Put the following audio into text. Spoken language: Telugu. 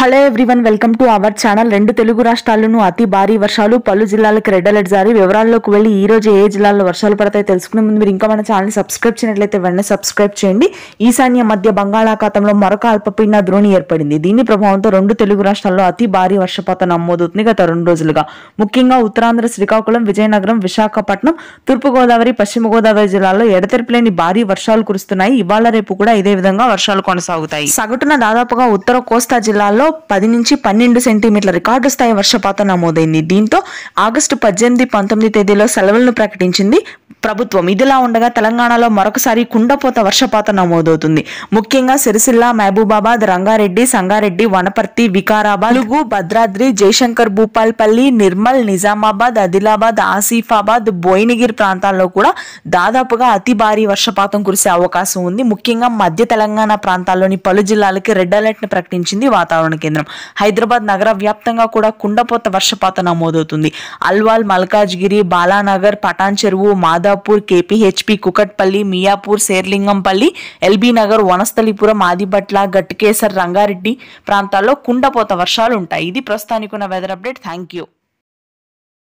Hello everyone, welcome to our channel. రెండు తెలుగు రాష్ట్రాల్లోనూ అతి భారీ వర్షాలు, పలు జిల్లాలకు రెడ్ అలర్ట్ జారీ. వివరాల్లోకి వెళ్ళి ఈ రోజు ఏ జిల్లాల్లో వర్షాలు పడతాయో తెలుసుకునే ముందు మీరు ఇంకా మన ఛానల్ సబ్స్క్రైబ్ చేయనట్లయితే వెంటనే సబ్స్క్రైబ్ చేయండి. ఈశాన్య మధ్య బంగాళాఖాతంలో మరొక అల్పపీడన ద్రోణి ఏర్పడింది. దీని ప్రభావంతో రెండు తెలుగు రాష్ట్రాల్లో అతి భారీ వర్షపాతం నమోదవుతుంది గత 2 రోజులుగా. ముఖ్యంగా ఉత్తరాంధ్ర శ్రీకాకుళం, విజయనగరం, విశాఖపట్నం, తూర్పుగోదావరి, పశ్చిమ గోదావరి జిల్లాల్లో ఎడతెరిపిలేని భారీ వర్షాలు కురుస్తున్నాయి. ఇవాళ రేపు కూడా ఇదే విధంగా వర్షాలు కొనసాగుతాయి. సగటున దాదాపుగా ఉత్తర కోస్తా జిల్లాల్లో 10 నుంచి 12 సెంటీమీటర్ల రికార్డు స్థాయి వర్షపాతం నమోదైంది. దీంతో ఆగస్టు 18, 19 తేదీలో సెలవులను ప్రకటించింది ప్రభుత్వం. ఇదిలా ఉండగా తెలంగాణలో మరొకసారి కుండపోత వర్షపాతం నమోదవుతుంది. ముఖ్యంగా సిరిసిల్ల, మహబూబాబాద్, రంగారెడ్డి, సంగారెడ్డి, వనపర్తి, వికారాబాద్, ములుగు, భద్రాద్రి, జయశంకర్ భూపాల్పల్లి, నిర్మల్, నిజామాబాద్, ఆదిలాబాద్, ఆసిఫాబాద్, భువనగిరి ప్రాంతాల్లో కూడా దాదాపుగా అతి భారీ వర్షపాతం కురిసే అవకాశం ఉంది. ముఖ్యంగా మధ్య తెలంగాణ ప్రాంతాల్లోని పలు జిల్లాలకి రెడ్ అలర్ట్ ని ప్రకటించింది వాతావరణ కేంద్రం. హైదరాబాద్ నగర వ్యాప్తంగా కూడా కుండపోత వర్షపాతం నమోదవుతుంది. అల్వాల్, మల్కాజ్గిరి, బాలానగర్, పటాన్ చెరువు, మాదాపూర్, కేపీహెచ్పి, కుకట్పల్లి, మియాపూర్, శేర్లింగంపల్లి, ఎల్బీ నగర్, వనస్థలిపురం, ఆదిబట్ల, గట్కేసర్, రంగారెడ్డి ప్రాంతాల్లో కుండపోత వర్షాలు ఉంటాయి. ఇది ప్రస్తుతానికి ఉన్న వెదర్ అప్డేట్. Thank you.